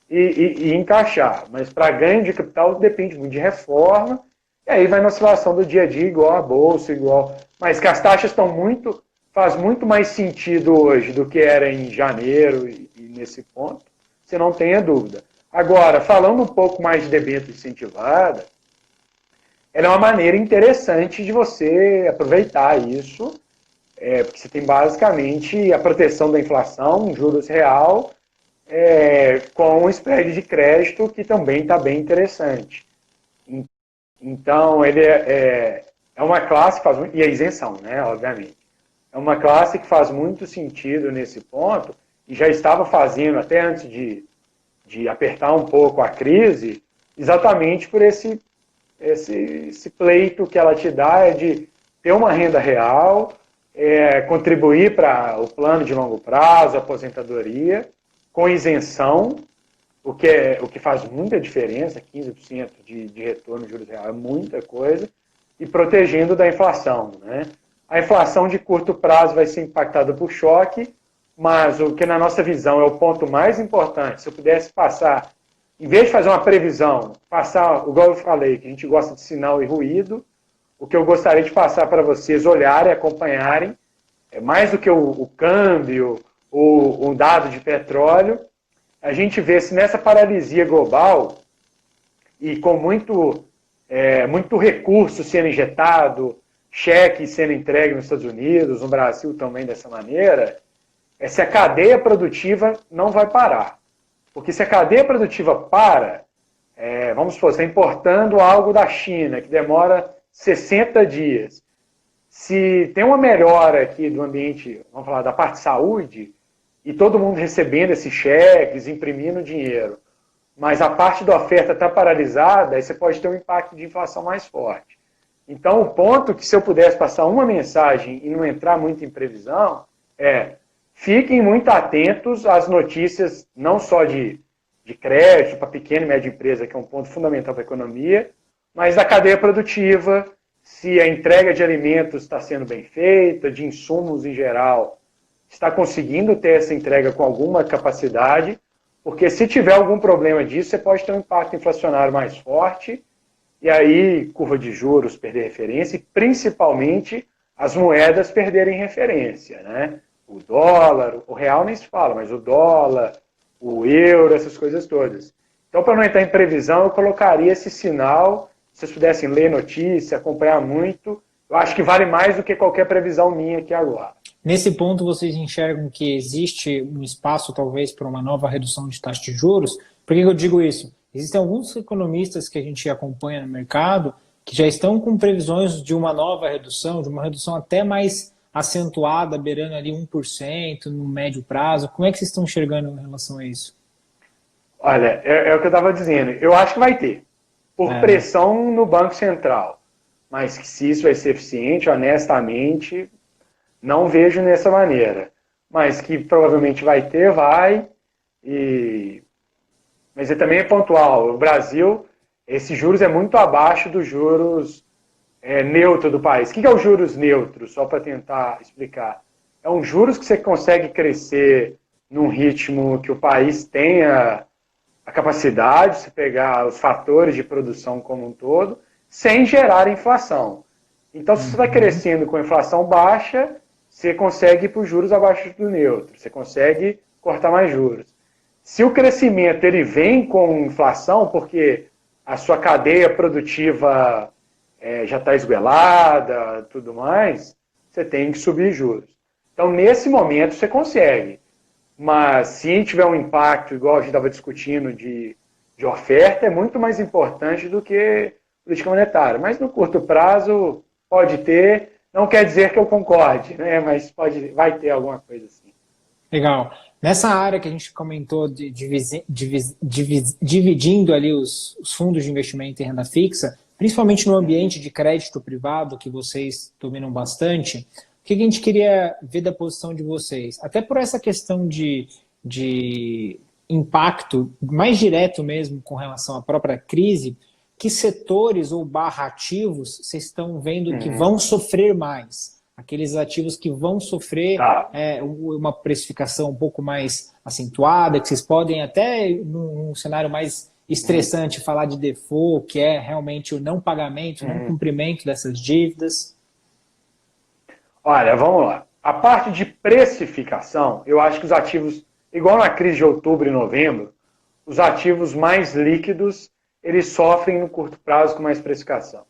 e encaixar. Mas para ganho de capital depende muito de reforma, e aí vai na oscilação do dia a dia, igual a bolsa, igual. Mas que as taxas faz muito mais sentido hoje do que era em janeiro e nesse ponto, você não tenha dúvida. Agora, falando um pouco mais de debênture incentivada, ela é uma maneira interessante de você aproveitar isso, porque você tem basicamente a proteção da inflação, um juros real, com um spread de crédito que também está bem interessante. Então, ele é uma classe que faz muito, e a isenção, né, obviamente. É uma classe que faz muito sentido nesse ponto, e já estava fazendo, até antes de apertar um pouco a crise, exatamente por esse pleito que ela te dá, de ter uma renda real, contribuir para o plano de longo prazo, aposentadoria, com isenção, o que faz muita diferença, 15% de retorno de juros real é muita coisa, e protegendo da inflação, né? A inflação de curto prazo vai ser impactada por choque, mas o que na nossa visão é o ponto mais importante, se eu pudesse passar, em vez de fazer uma previsão, passar, igual eu falei, que a gente gosta de sinal e ruído, o que eu gostaria de passar para vocês olharem, acompanharem, é mais do que o câmbio, o dado de petróleo, a gente vê se nessa paralisia global e com muito recurso sendo injetado, cheque sendo entregue nos Estados Unidos, no Brasil também dessa maneira, se a cadeia produtiva não vai parar. Porque se a cadeia produtiva para, vamos supor, você está importando algo da China, que demora 60 dias. Se tem uma melhora aqui do ambiente, vamos falar, da parte de saúde, e todo mundo recebendo esses cheques, imprimindo dinheiro, mas a parte da oferta está paralisada, aí você pode ter um impacto de inflação mais forte. Então, o ponto que se eu pudesse passar uma mensagem e não entrar muito em previsão fiquem muito atentos às notícias, não só de crédito para pequena e média empresa, que é um ponto fundamental para a economia, mas da cadeia produtiva, se a entrega de alimentos está sendo bem feita, de insumos em geral, está conseguindo ter essa entrega com alguma capacidade, porque se tiver algum problema disso, você pode ter um impacto inflacionário mais forte, e aí curva de juros perder referência, e principalmente as moedas perderem referência, né? O dólar, o real nem se fala, mas o dólar, o euro, essas coisas todas. Então, para não entrar em previsão, eu colocaria esse sinal, se vocês pudessem ler notícia, acompanhar muito, eu acho que vale mais do que qualquer previsão minha aqui agora. Nesse ponto, vocês enxergam que existe um espaço, talvez, para uma nova redução de taxa de juros? Por que eu digo isso? Existem alguns economistas que a gente acompanha no mercado que já estão com previsões de uma nova redução, de uma redução até mais acentuada, beirando ali 1% no médio prazo. Como é que vocês estão enxergando em relação a isso? Olha, é o que eu estava dizendo. Eu acho que vai ter, por pressão no Banco Central. Mas que se isso vai ser eficiente, honestamente, não vejo dessa maneira. Mas que provavelmente vai ter, vai. Mas também é pontual. O Brasil, esses juros é muito abaixo dos juros neutro do país. O que é os juros neutros? Só para tentar explicar. É um juros que você consegue crescer num ritmo que o país tenha a capacidade de você pegar os fatores de produção como um todo, sem gerar inflação. Então, se você está crescendo com inflação baixa, você consegue ir para os juros abaixo do neutro, você consegue cortar mais juros. Se o crescimento ele vem com inflação, porque a sua cadeia produtiva já está esguelada, tudo mais, você tem que subir juros. Então, nesse momento, você consegue. Mas se tiver um impacto, igual a gente estava discutindo, de oferta, é muito mais importante do que política monetária. Mas no curto prazo, pode ter, não quer dizer que eu concorde, né? Mas vai ter alguma coisa assim. Legal. Nessa área que a gente comentou dividindo ali os fundos de investimento em renda fixa, principalmente no ambiente de crédito privado, que vocês dominam bastante, o que a gente queria ver da posição de vocês? Até por essa questão de impacto mais direto mesmo com relação à própria crise, que setores ou ativos vocês estão vendo que vão sofrer mais? Aqueles ativos que vão sofrer uma precificação um pouco mais acentuada, que vocês podem até, num cenário mais estressante, falar de default, que é realmente o não pagamento, não cumprimento dessas dívidas. Olha, vamos lá. A parte de precificação, eu acho que os ativos, igual na crise de outubro e novembro, os ativos mais líquidos, eles sofrem no curto prazo com mais precificação.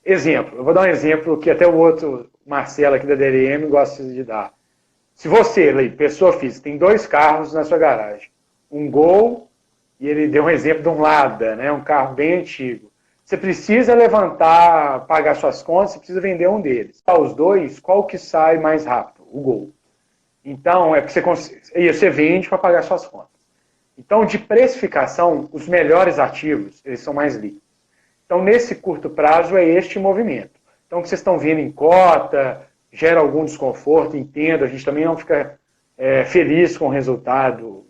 Exemplo, eu vou dar um exemplo que até o outro Marcelo aqui da DLM gosta de dar. Se você, pessoa física, tem 2 carros na sua garagem, um Gol, e ele deu um exemplo de um Lada, né, um carro bem antigo. Você precisa levantar, pagar suas contas, você precisa vender um deles. Os 2, qual que sai mais rápido? O Gol. Então, você vende para pagar suas contas. Então, de precificação, os melhores ativos, eles são mais líquidos. Então, nesse curto prazo, é este movimento. Então, o que vocês estão vendo em cota, gera algum desconforto, entendo, a gente também não fica feliz com o resultado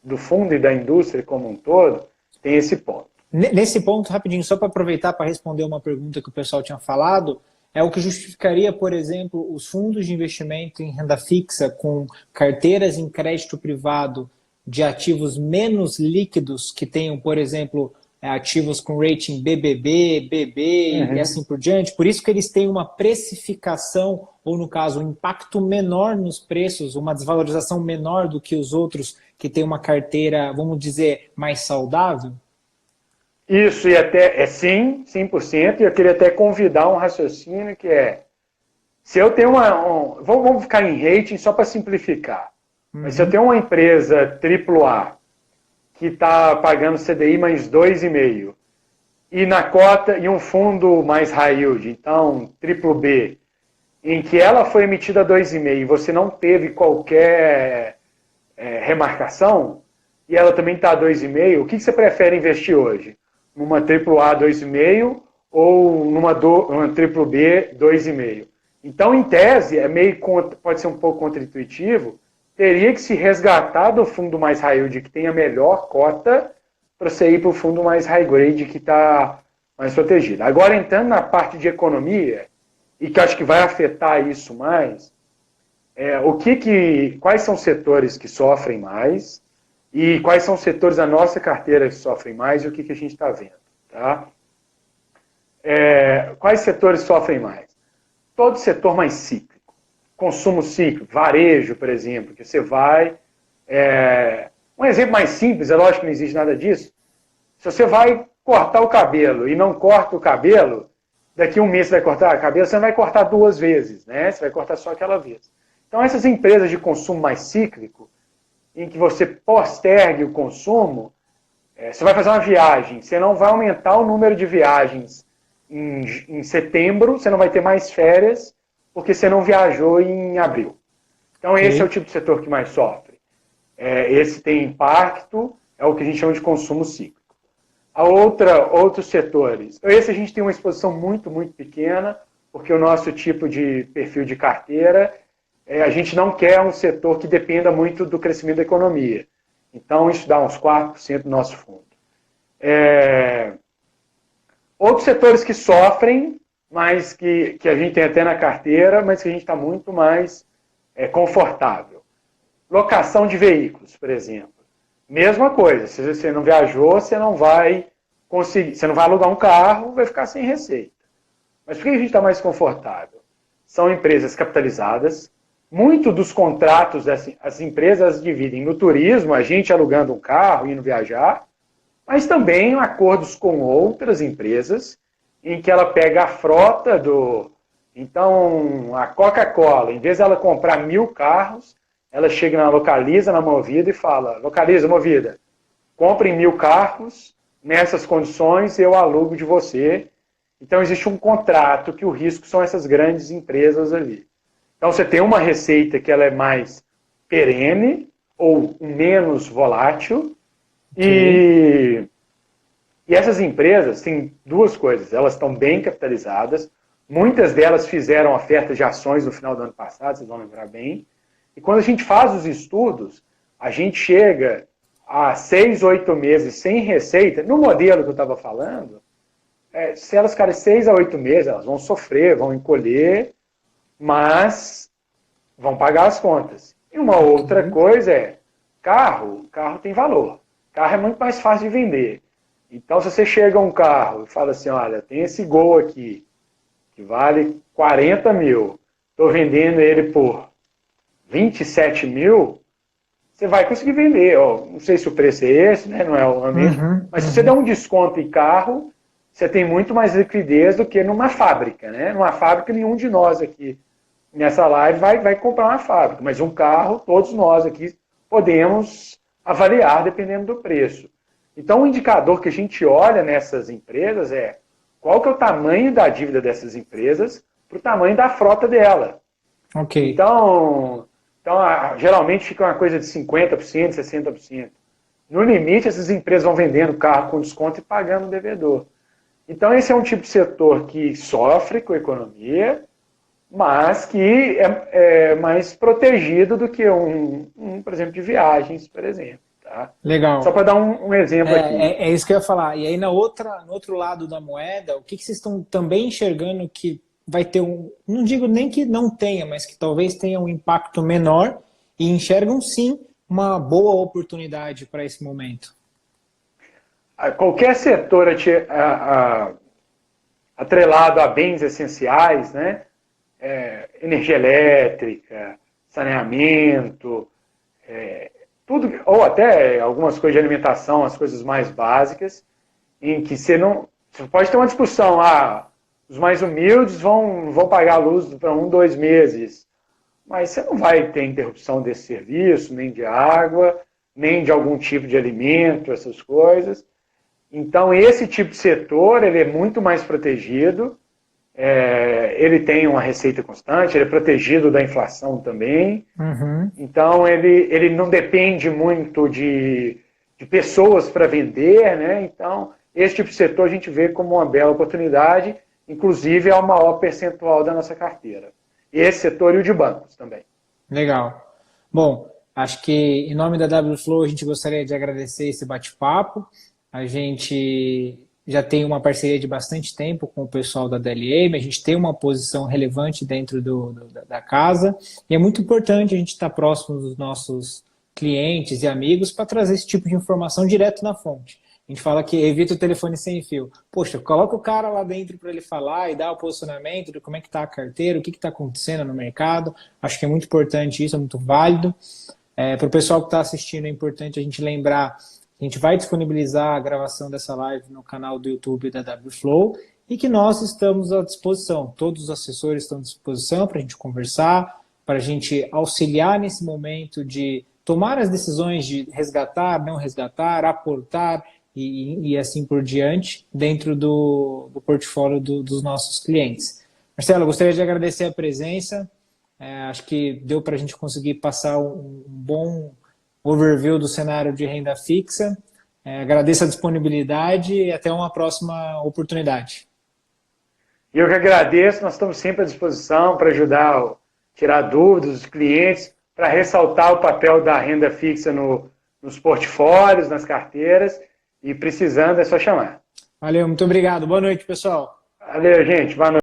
do fundo e da indústria como um todo, tem esse ponto. Nesse ponto, rapidinho, só para aproveitar para responder uma pergunta que o pessoal tinha falado, é o que justificaria, por exemplo, os fundos de investimento em renda fixa com carteiras em crédito privado de ativos menos líquidos, que tenham, por exemplo, ativos com rating BBB, BB e assim por diante. Por isso que eles têm uma precificação, ou no caso, um impacto menor nos preços, uma desvalorização menor do que os outros que têm uma carteira, vamos dizer, mais saudável? Isso, e até sim, 100%, e eu queria até convidar um raciocínio que é, se eu tenho vamos ficar em rating só para simplificar, mas se eu tenho uma empresa AAA que está pagando CDI mais 2,5 e na cota e um fundo mais high yield, então triplo B, em que ela foi emitida a 2,5 e você não teve qualquer remarcação, e ela também está a 2,5, o que você prefere investir hoje? Numa AAA 2,5 ou numa triplo B 2,5? Então, em tese, pode ser um pouco contra-intuitivo, teria que se resgatar do fundo mais high yield, que tem a melhor cota, para você ir para o fundo mais high grade, que está mais protegido. Agora, entrando na parte de economia, e que acho que vai afetar isso mais, quais são os setores que sofrem mais e quais são os setores da nossa carteira que sofrem mais e o que a gente está vendo. Tá? Quais setores sofrem mais? Todo setor mais cíclico. Consumo cíclico, varejo, por exemplo, que você vai... um exemplo mais simples, é lógico que não existe nada disso. Se você vai cortar o cabelo e não corta o cabelo, daqui a um mês você vai cortar o cabelo, você não vai cortar 2 vezes, né? Você vai cortar só aquela vez. Então, essas empresas de consumo mais cíclico, em que você postergue o consumo, você vai fazer uma viagem, você não vai aumentar o número de viagens em setembro, você não vai ter mais férias, porque você não viajou em abril. Então, esse é o tipo de setor que mais sofre. Esse tem impacto, é o que a gente chama de consumo cíclico. Outros setores. Esse a gente tem uma exposição muito, muito pequena, porque o nosso tipo de perfil de carteira, a gente não quer um setor que dependa muito do crescimento da economia. Então, isso dá uns 4% do nosso fundo. Outros setores que sofrem, mas que a gente tem até na carteira, mas que a gente está muito mais confortável. Locação de veículos, por exemplo. Mesma coisa, se você não viajou, você não vai conseguir, você não vai alugar um carro, vai ficar sem receita. Mas por que a gente está mais confortável? São empresas capitalizadas, muito dos contratos, as empresas dividem no turismo, a gente alugando um carro, indo viajar, mas também acordos com outras empresas, em que ela pega a frota do... Então, a Coca-Cola, em vez de ela comprar 1.000 carros, ela chega na Localiza, na Movida, e fala, Localiza, Movida, compre 1.000 carros, nessas condições eu alugo de você. Então, existe um contrato que o risco são essas grandes empresas ali. Então, você tem uma receita que ela é mais perene ou menos volátil. E essas empresas têm 2 coisas. Elas estão bem capitalizadas. Muitas delas fizeram ofertas de ações no final do ano passado, vocês vão lembrar bem. E quando a gente faz os estudos, a gente chega a 6, 8 meses sem receita. No modelo que eu estava falando, se elas ficarem 6 a 8 meses, elas vão sofrer, vão encolher, mas vão pagar as contas. E uma outra coisa carro tem valor. Carro é muito mais fácil de vender. Então, se você chega a um carro e fala assim, olha, tem esse Gol aqui, que vale 40 mil, estou vendendo ele por 27 mil, você vai conseguir vender. Não sei se o preço é esse, né? Não é o mesmo. Mas se você dá um desconto em carro, você tem muito mais liquidez do que numa fábrica, né? Numa fábrica, nenhum de nós aqui nessa live vai comprar uma fábrica, mas um carro, todos nós aqui podemos avaliar dependendo do preço. Então, o indicador que a gente olha nessas empresas é qual que é o tamanho da dívida dessas empresas para o tamanho da frota dela. Ok. Então, geralmente fica uma coisa de 50%, 60%. No limite, essas empresas vão vendendo carro com desconto e pagando o devedor. Então, esse é um tipo de setor que sofre com a economia, mas que é mais protegido do que por exemplo, de viagens, por exemplo. Tá? Legal. Só para dar um exemplo aqui. É isso que eu ia falar. E aí, no outro lado da moeda, o que vocês estão também enxergando que vai ter não digo nem que não tenha, mas que talvez tenha um impacto menor e enxergam sim uma boa oportunidade para esse momento? Qualquer setor atrelado a bens essenciais, né? Energia elétrica, saneamento, tudo, ou até algumas coisas de alimentação, as coisas mais básicas, em que você pode ter uma discussão, os mais humildes vão pagar a luz para 2 meses, mas você não vai ter interrupção desse serviço, nem de água, nem de algum tipo de alimento, essas coisas. Então, esse tipo de setor ele é muito mais protegido, ele tem uma receita constante, ele é protegido da inflação também. Uhum. Então, ele não depende muito de pessoas para vender, né? Então, esse tipo de setor a gente vê como uma bela oportunidade, inclusive é o maior percentual da nossa carteira. Esse setor e o de bancos também. Legal. Bom, acho que em nome da WFlow a gente gostaria de agradecer esse bate-papo. A gente já tem uma parceria de bastante tempo com o pessoal da DLM, a gente tem uma posição relevante dentro da casa, e é muito importante a gente estar próximo dos nossos clientes e amigos para trazer esse tipo de informação direto na fonte. A gente fala que evita o telefone sem fio. Poxa, coloca o cara lá dentro para ele falar e dar o posicionamento de como é que está a carteira, o que está acontecendo no mercado. Acho que é muito importante isso, é muito válido. Para o pessoal que está assistindo, é importante a gente lembrar que a gente vai disponibilizar a gravação dessa live no canal do YouTube da WFlow e que nós estamos à disposição. Todos os assessores estão à disposição para a gente conversar, para a gente auxiliar nesse momento de tomar as decisões de resgatar, não resgatar, aportar, e assim por diante, dentro do portfólio dos nossos clientes. Marcelo, eu gostaria de agradecer a presença, acho que deu para a gente conseguir passar um bom overview do cenário de renda fixa. Agradeço a disponibilidade e até uma próxima oportunidade. Eu que agradeço, nós estamos sempre à disposição para ajudar a tirar dúvidas dos clientes, para ressaltar o papel da renda fixa nos portfólios, nas carteiras, e precisando é só chamar. Valeu, muito obrigado. Boa noite, pessoal. Valeu, gente. Boa noite.